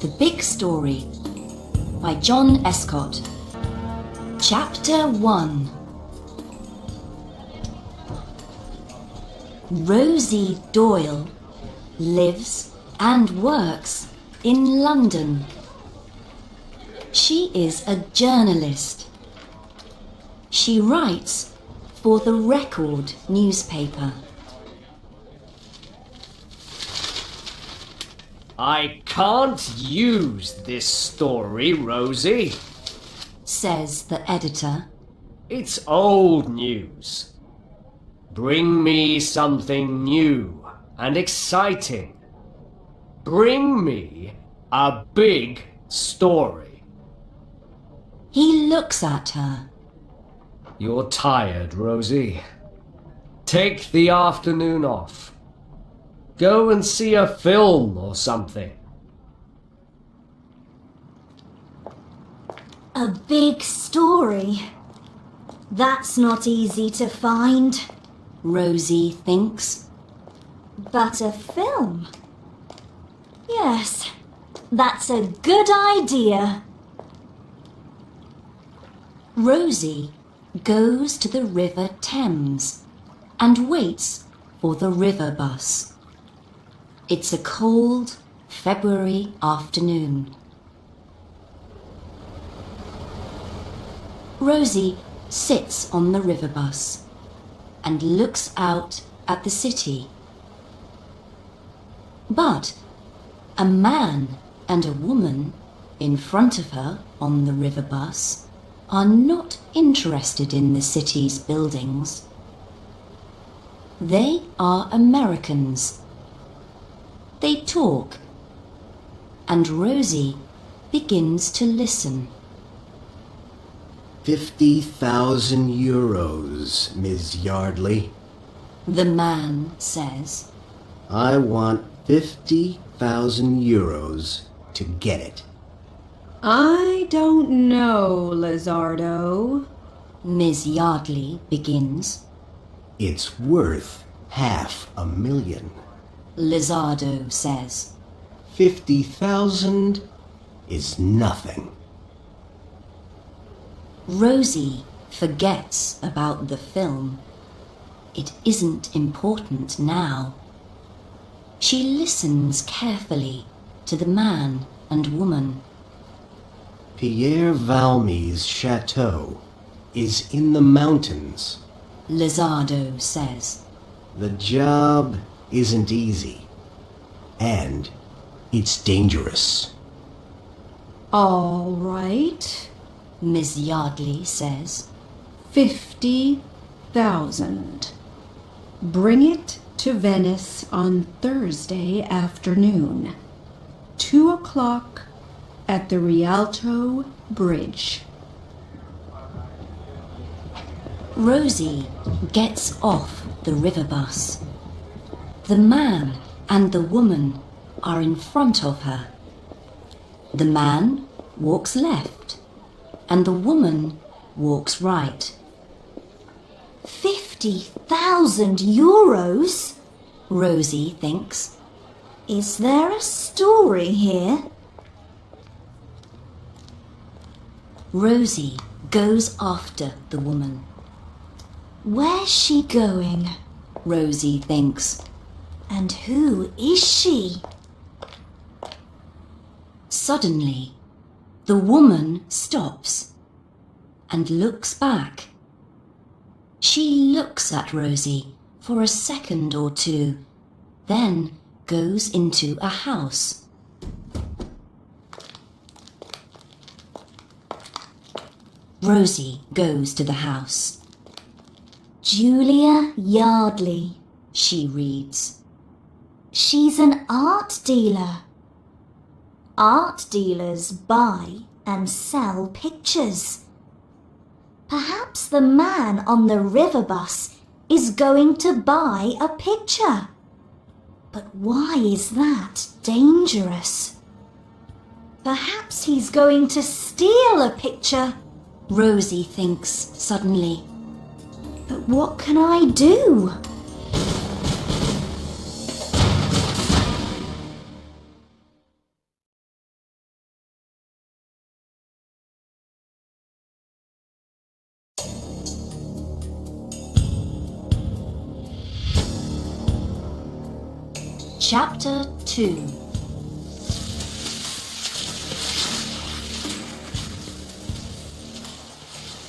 The Big Story by John Escott. Chapter 1. Rosie Doyle lives and works in London. She is a journalist. She writes for the Record newspaper. I can't use this story, Rosie, says the editor. It's old news. Bring me something new and exciting. Bring me a big story. He looks at her. You're tired, Rosie. Take the afternoon off. Go and see a film or something. A big story? That's not easy to find, Rosie thinks. but a film? Yes, that's a good idea. Rosie goes to the River Thames and waits for the river bus. It's a cold February afternoon. Rosie sits on the river bus and looks out at the city. But a man and a woman in front of her on the river bus are not interested in the city's buildings. They are Americans. They talk, and Rosie begins to listen. 50,000 euros, Ms. Yardley. The man says. I want 50,000 euros to get it. I don't know, Lizardo. Ms. Yardley begins. It's worth $500,000. Lizardo says. 50,000 is nothing. Rosie forgets about the film. It isn't important now. She listens carefully to the man and woman. Pierre Valmy's chateau is in the mountains. Lizardo says. The job isn't easy, and it's dangerous. All right. Miss Yardley says. 50,000. Bring it to Venice on Thursday afternoon. 2:00 at the Rialto Bridge. Rosie gets off the river bus. The man and the woman are in front of her. The man walks left and the woman walks right. 50,000 euros? Rosie thinks. Is there a story here? Rosie goes after the woman. Where's she going? Rosie thinks. And who is she? Suddenly, the woman stops and looks back. She looks at Rosie for a second or two, then goes into a house. Rosie goes to the house. Julia Yardley. She reads. She's an art dealer. Art dealers buy and sell pictures. Perhaps the man on the river bus is going to buy a picture. But why is that dangerous? Perhaps he's going to steal a picture. Rosie thinks suddenly. But what can I do? Chapter 2.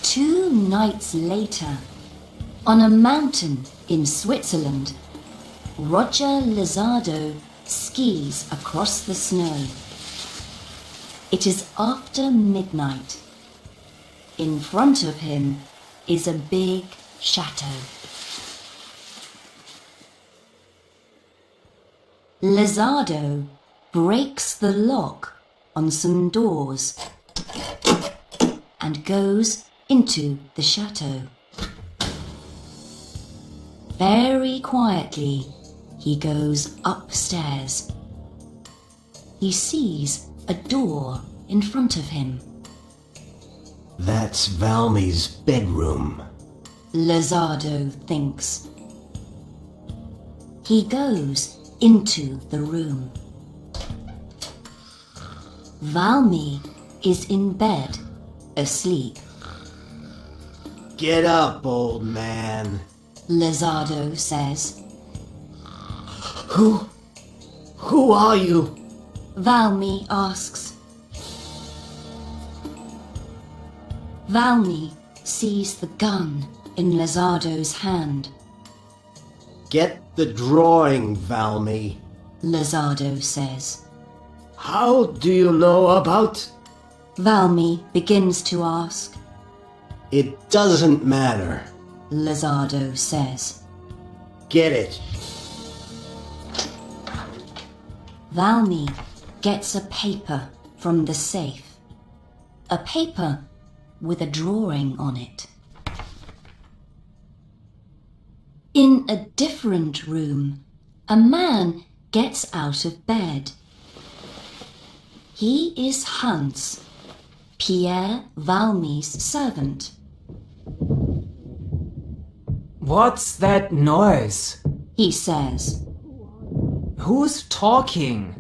Two nights later, on a mountain in Switzerland, Roger Lizardo skis across the snow. It is after midnight. In front of him is a big chateau. Lizardo breaks the lock on some doors and goes into the chateau. Very quietly, he goes upstairs. He sees a door in front of him. That's Valmy's bedroom. Lizardo thinks. He goes into the room. Valmy is in bed, asleep. Get up, old man. Lizardo says. Who are you? Valmy asks. Valmy sees the gun in Lizardo's hand. Get the drawing, Valmy. Lizardo says. How do you know about? Valmy begins to ask. It doesn't matter. Lizardo says. Get it. Valmy gets a paper from the safe. A paper with a drawing on it. In a different room, a man gets out of bed. He is Hans, Pierre Valmy's servant. What's that noise? He says. Who's talking?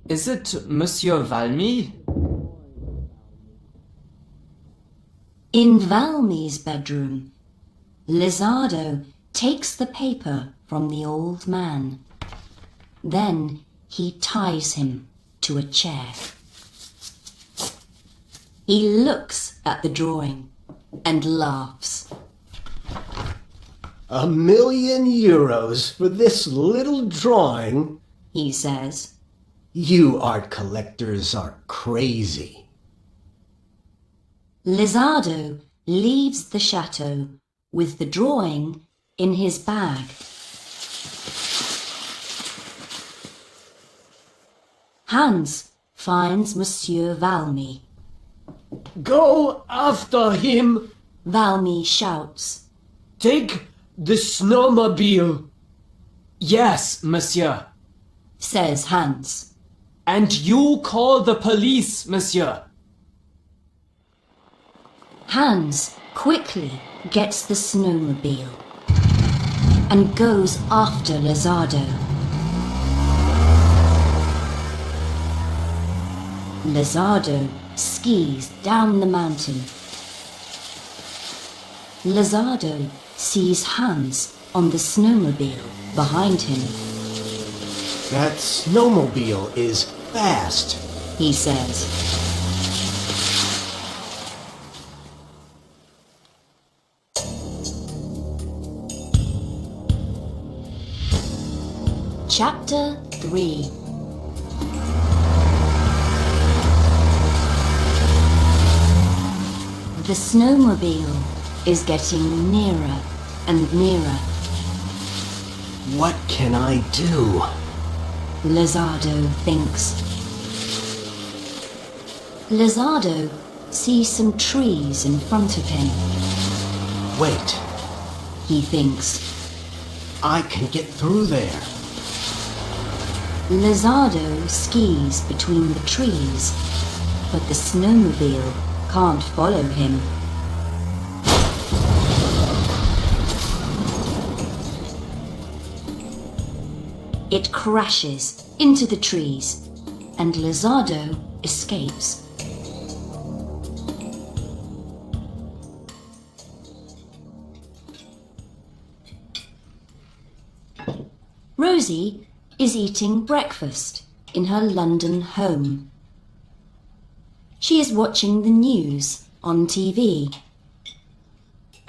Is it Monsieur Valmy? In Valmy's bedroom, Lizardo takes the paper from the old man. Then he ties him to a chair. He looks at the drawing and laughs. €1,000,000 for this little drawing? He says. You art collectors are crazy. Lizardo leaves the chateau with the drawing in his bag. Hans finds Monsieur Valmy. Go after him! Valmy shouts. Take the snowmobile! Yes, monsieur. Says Hans. And you call the police, monsieur. Hans quickly gets the snowmobile and goes after Lizardo. Lizardo skis down the mountain. Lizardo sees Hans on the snowmobile behind him. That snowmobile is fast. He says. Chapter 3. The snowmobile is getting nearer and nearer. What can I do? Lizardo thinks. Lizardo sees some trees in front of him. Wait, He thinks. I can get through there. Lizardo skis between the trees, but the snowmobile can't follow him. It crashes into the trees, and Lizardo escapes. Rosie is eating breakfast in her London home. She is watching the news on TV.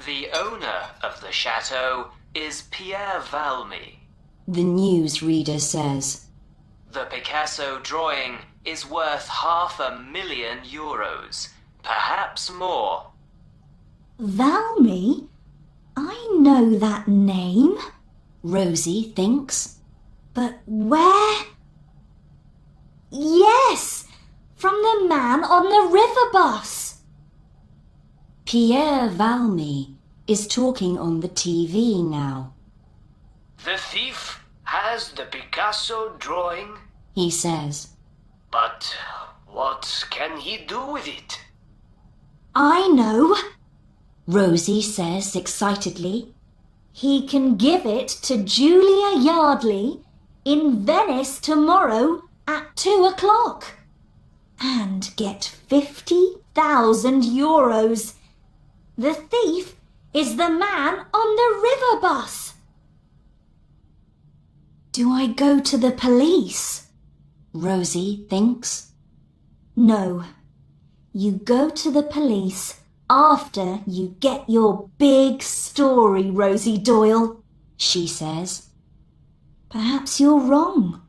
The owner of the chateau is Pierre Valmy. The newsreader says. The Picasso drawing is worth €500,000, perhaps more. Valmy? I know that name. Rosie thinks. But where? Yes! From the man on the river bus. Pierre Valmy is talking on the TV now. The thief has the Picasso drawing, He says. but what can he do with it? I know. Rosie says excitedly. He can give it to Julia Yardley in Venice tomorrow at 2:00 and get €50,000. The thief is the man on the river bus. Do I go to the police? Rosie thinks. No. You go to the police after you get your big story, Rosie Doyle, She says. Perhaps you're wrong.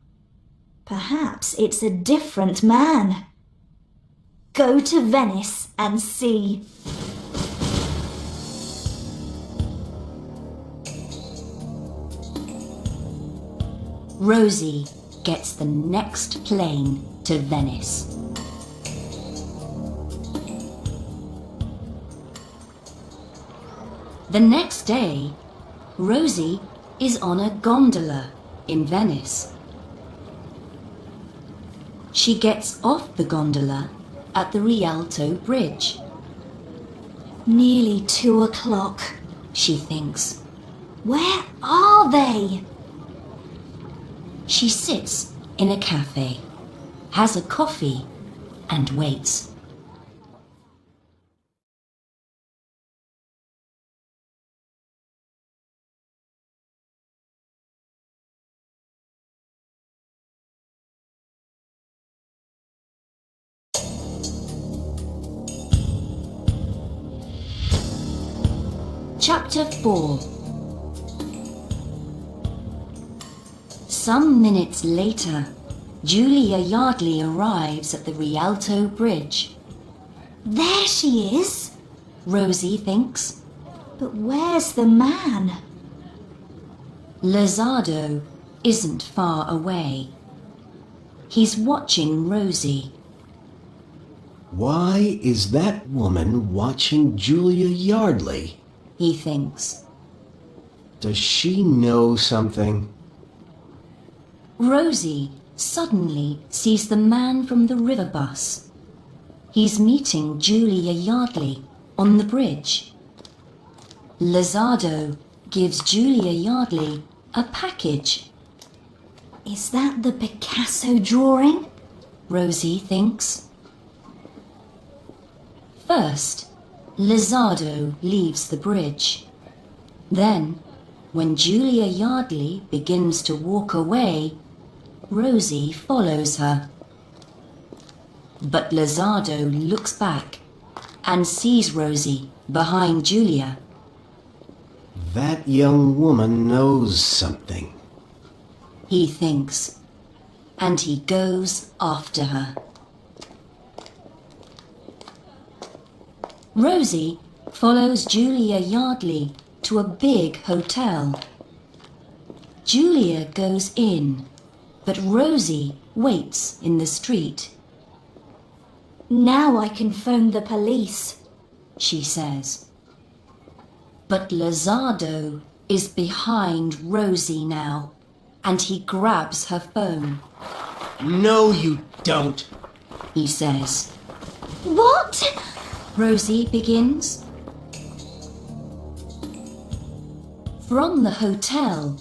Perhaps it's a different man. Go to Venice and see. Rosie gets the next plane to Venice. The next day, Rosie is on a gondola in Venice. She gets off the gondola at the Rialto Bridge. Nearly 2:00. She thinks. Where are they? She sits in a cafe, has a coffee, and waits. Chapter 4. Some minutes later, Julia Yardley arrives at the Rialto Bridge. There she is. Rosie thinks. But where's the man? Lizardo isn't far away. He's watching Rosie. Why is that woman watching Julia Yardley? He thinks. Does she know something? Rosie suddenly sees the man from the river bus. He's meeting Julia Yardley on the bridge. Lizardo gives Julia Yardley a package. Is that the Picasso drawing? Rosie thinks. First, Lizardo leaves the bridge. Then, when Julia Yardley begins to walk away, Rosie follows her. But Lizardo looks back and sees Rosie behind Julia. That young woman knows something. He thinks, and he goes after her. Rosie follows Julia Yardley to a big hotel. Julia goes in, but Rosie waits in the street. Now I can phone the police. She says. But Lizardo is behind Rosie now, and he grabs her phone. No, you don't. He says. What? Rosie begins. From the hotel,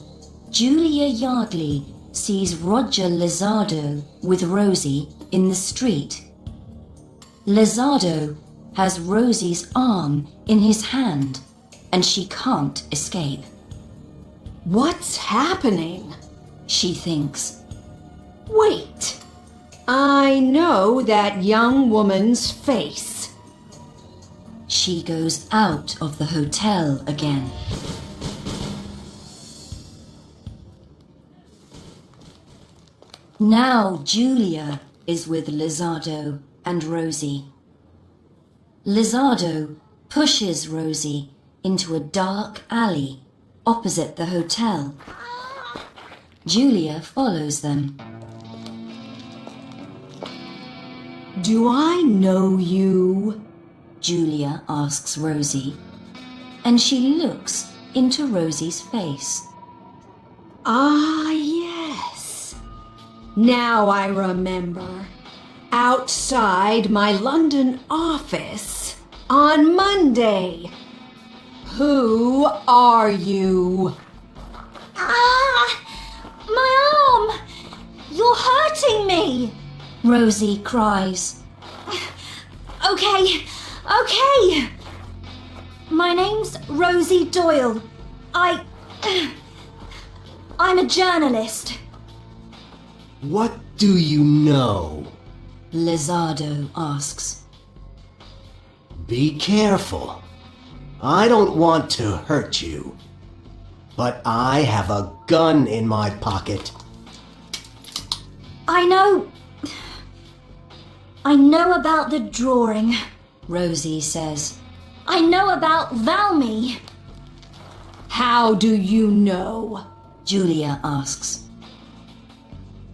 Julia Yardley sees Roger Lizardo with Rosie in the street. Lizardo has Rosie's arm in his hand, and she can't escape. What's happening? she thinks. Wait! I know that young woman's face. She goes out of the hotel again. Now Julia is with Lizardo and Rosie. Lizardo pushes Rosie into a dark alley opposite the hotel. Julia follows them. Do I know you? Julia asks Rosie, and she looks into Rosie's face. Ah, yes. Now I remember. Outside my London office on Monday. Who are you? Ah! My arm! You're hurting me! Rosie cries. Okay. My name's Rosie Doyle. I'm a journalist. What do you know? Lizardo asks. Be careful. I don't want to hurt you, but I have a gun in my pocket. I know about the drawing. Rosie says. I know about Valmy. How do you know? Julia asks.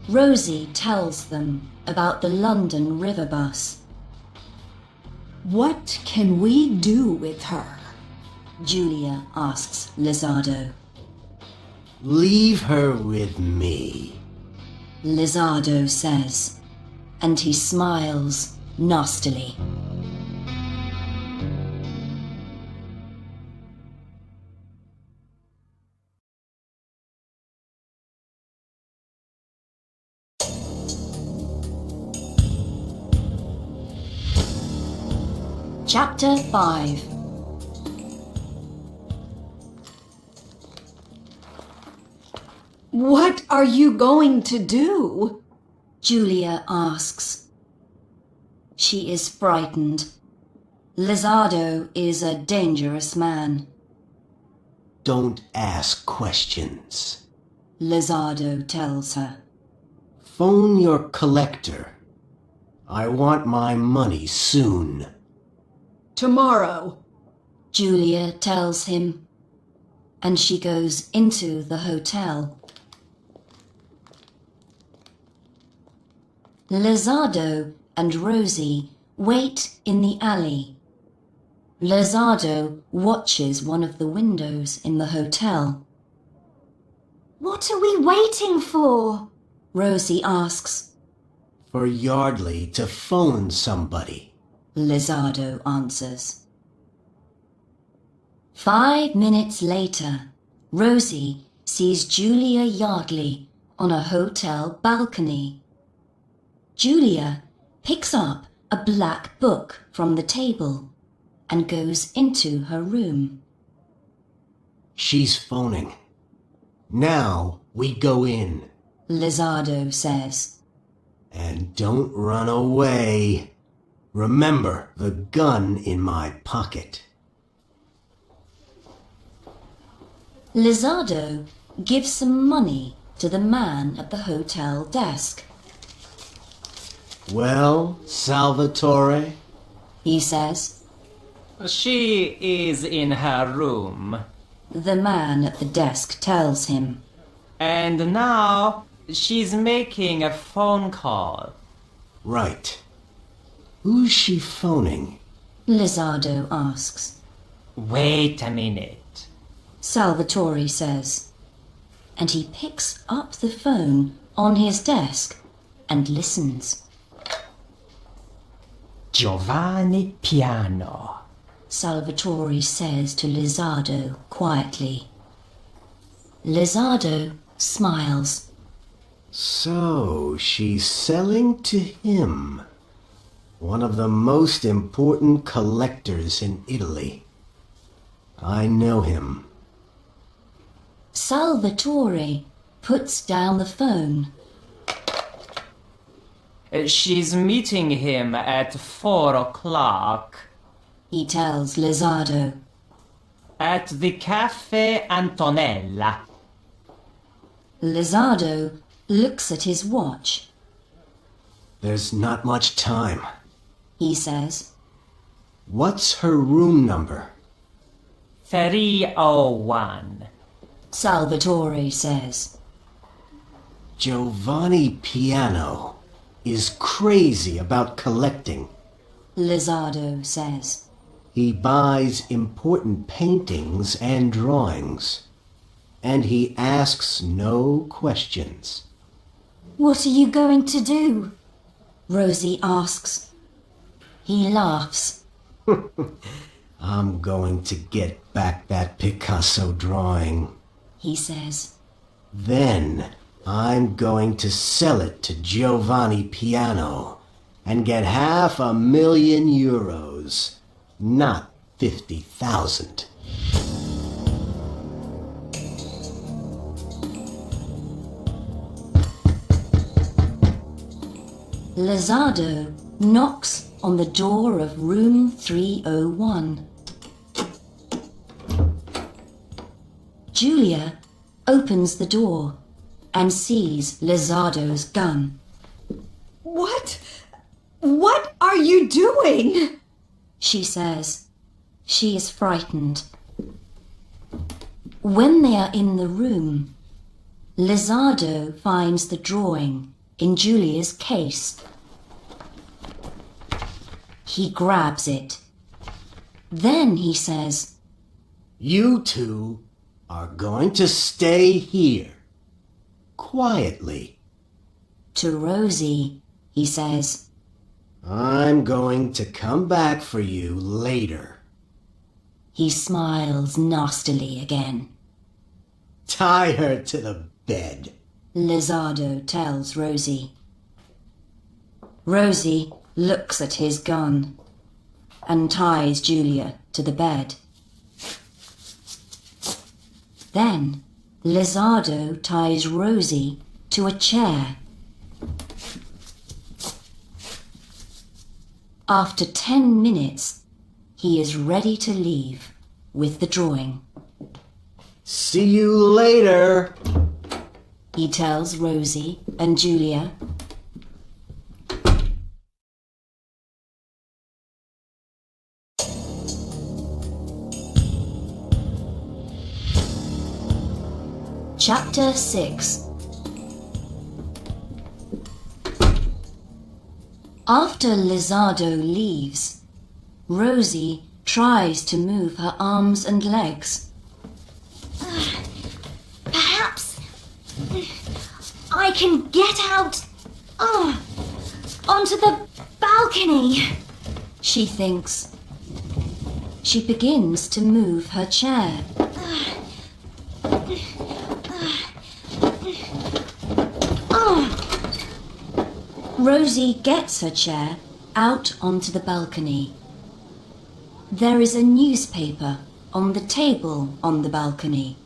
Rosie tells them about the London river bus. What can we do with her? Julia asks Lizardo. Leave her with me. Lizardo says, and he smiles nastily. Chapter 5. What are you going to do? Julia asks. She is frightened. Lizardo is a dangerous man. Don't ask questions. Lizardo tells her. Phone your collector. I want my money soon. Tomorrow. Julia tells him, and she goes into the hotel. Lizardo and Rosie wait in the alley. Lizardo watches one of the windows in the hotel. What are we waiting for? Rosie asks. For Yardley to phone somebody. Lizardo answers. 5 minutes later, Rosie sees Julia Yardley on a hotel balcony. Julia picks up a black book from the table and goes into her room. She's phoning. Now we go in. Lizardo says. And don't run away. Remember the gun in my pocket. Lizardo gives some money to the man at the hotel desk. Well, Salvatore? He says. She is in her room. The man at the desk tells him. And now she's making a phone call. Right. Who's she phoning? Lizardo asks. Wait a minute. Salvatore says. And he picks up the phone on his desk and listens. Giovanni Piano. Salvatore says to Lizardo quietly. Lizardo smiles. So she's selling to him. One of the most important collectors in Italy. I know him. Salvatore puts down the phone. She's meeting him at 4 o'clock He tells Lizardo. at the Cafe Antonella. Lizardo looks at his watch. There's not much time. He says. What's her room number? 301. Salvatore says. Giovanni Piano is crazy about collecting. Lizardo says. He buys important paintings and drawings. And he asks no questions. What are you going to do? Rosie asks. He laughs. I'm going to get back that Picasso drawing. He says. Then I'm going to sell it to Giovanni Piano and get €500,000, not 50,000. Lizardo knocks on the door of room 301. Julia opens the door and sees Lizardo's gun. What? What are you doing? She says. She is frightened. When they are in the room, Lizardo finds the drawing in Julia's case. He grabs it. Then he says, You two are going to stay here. Quietly. to Rosie, he says. I'm going to come back for you later. He smiles nastily again. Tie her to the bed. Lizardo tells Rosie. Rosie looks at his gun and ties Julia to the bed. Then Lizardo ties Rosie to a chair. After 10 minutes, he is ready to leave with the drawing. See you later. He tells Rosie and Julia. Chapter 6. After Lizardo leaves, Rosie tries to move her arms and legs. Perhaps I can get out onto the balcony. She thinks. She begins to move her chair. Rosie gets her chair out onto the balcony. There is a newspaper on the table on the balcony.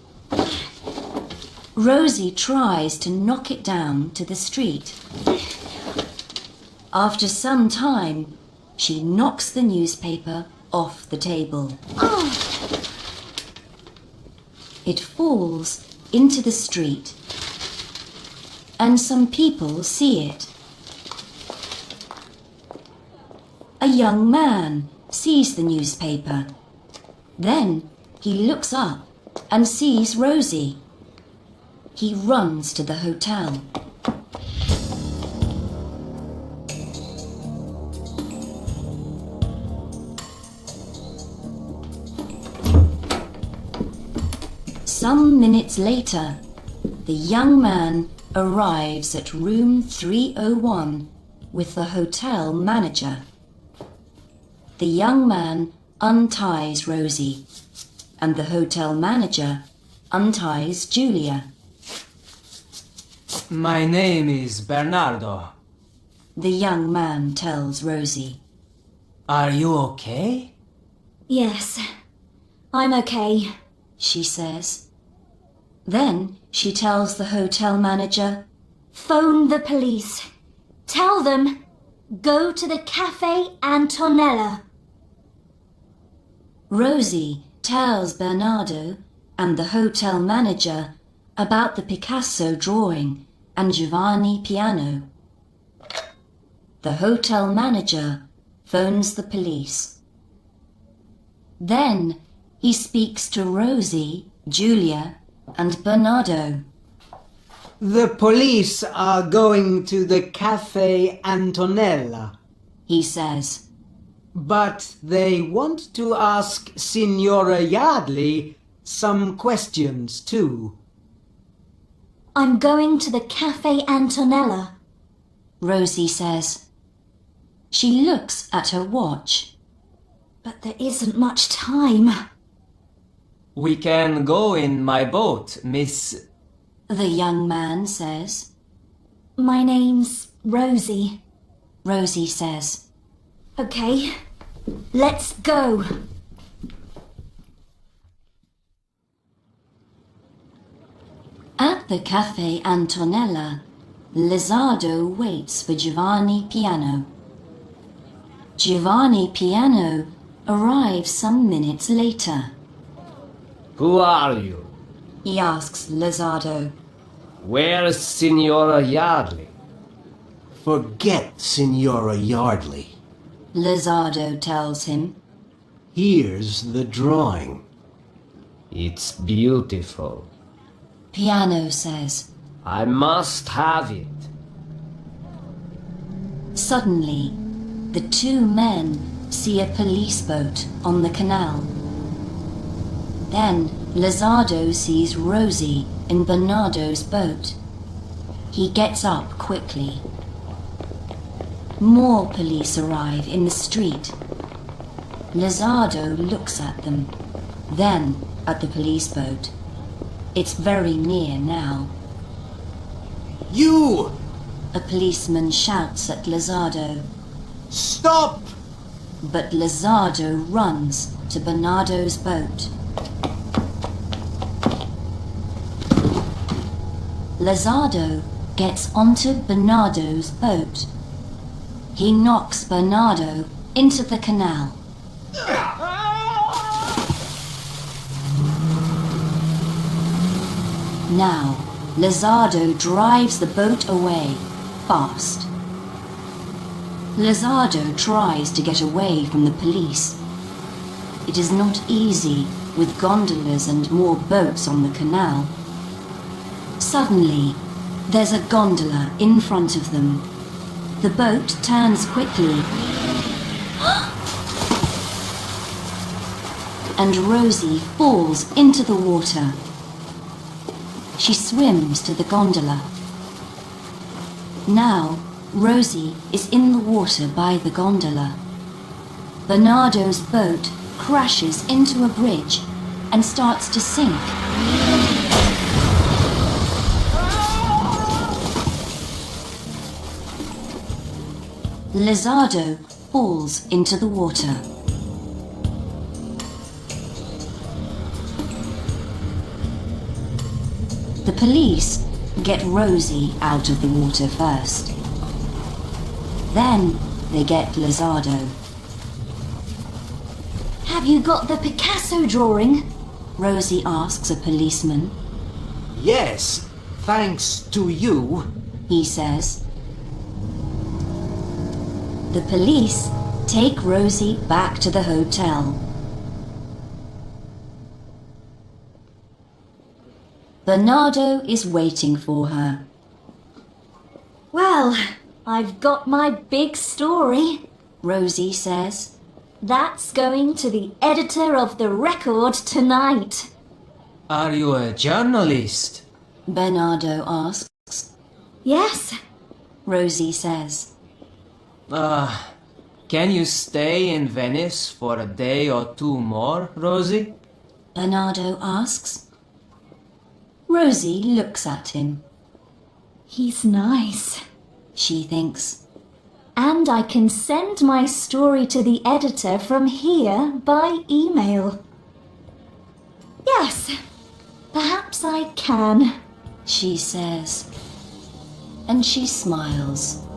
Rosie tries to knock it down to the street. After some time, she knocks the newspaper off the table. It falls into the street, and some people see it. A young man sees the newspaper. Then he looks up and sees Rosie. He runs to the hotel. Some minutes later, the young man arrives at room 301 with the hotel manager. The young man unties Rosie, and the hotel manager unties Julia. My name is Bernardo. The young man tells Rosie. Are you okay? Yes, I'm okay. She says. Then she tells the hotel manager. Phone the police. Tell them, go to the Cafe Antonella. Rosie tells Bernardo and the hotel manager about the Picasso drawing and Giovanni piano. The hotel manager phones the police. Then he speaks to Rosie, Julia, and Bernardo. The police are going to the Cafe Antonella, He says. but they want to ask Signora Yardley some questions too. I'm going to the Cafe Antonella. Rosie says. She looks at her watch. But there isn't much time. We can go in my boat, Miss. The young man says. My name's Rosie. Rosie says. Okay, let's go. At the Cafe Antonella, Lizardo waits for Giovanni Piano. Giovanni Piano arrives some minutes later. Who are you? He asks Lizardo. Where's Signora Yardley? Forget Signora Yardley. Lizardo tells him. Here's the drawing. It's beautiful. Piano says. I must have it. Suddenly, the two men see a police boat on the canal. Then Lizardo sees Rosie in Bernardo's boat. He gets up quickly. More police arrive in the street. Lizardo looks at them, then at the police boat. It's very near now. You! A policeman shouts at Lizardo, Stop! but Lizardo runs to Bernardo's boat. Lizardo gets onto Bernardo's boat. He knocks Bernardo into the canal. Now, Lizardo drives the boat away, fast. Lizardo tries to get away from the police. It is not easy with gondolas and more boats on the canal. Suddenly, there's a gondola in front of them. The boat turns quickly. And Rosie falls into the water. She swims to the gondola. Now, Rosie is in the water by the gondola. Bernardo's boat crashes into a bridge and starts to sink. Lizardo falls into the water. The police get Rosie out of the water first. Then they get Lizardo. Have you got the Picasso drawing? Rosie asks a policeman. Yes, thanks to you. He says. The police take Rosie back to the hotel. Bernardo is waiting for her. Well, I've got my big story. Rosie says. That's going to the editor of the Record tonight. Are you a journalist? Bernardo asks. Yes, Rosie says. Can you stay in Venice for a day or two more, Rosie? Bernardo asks. Rosie looks at him. he's nice. She thinks. And I can send my story to the editor from here by email. Yes, perhaps I can. she says, and she smiles.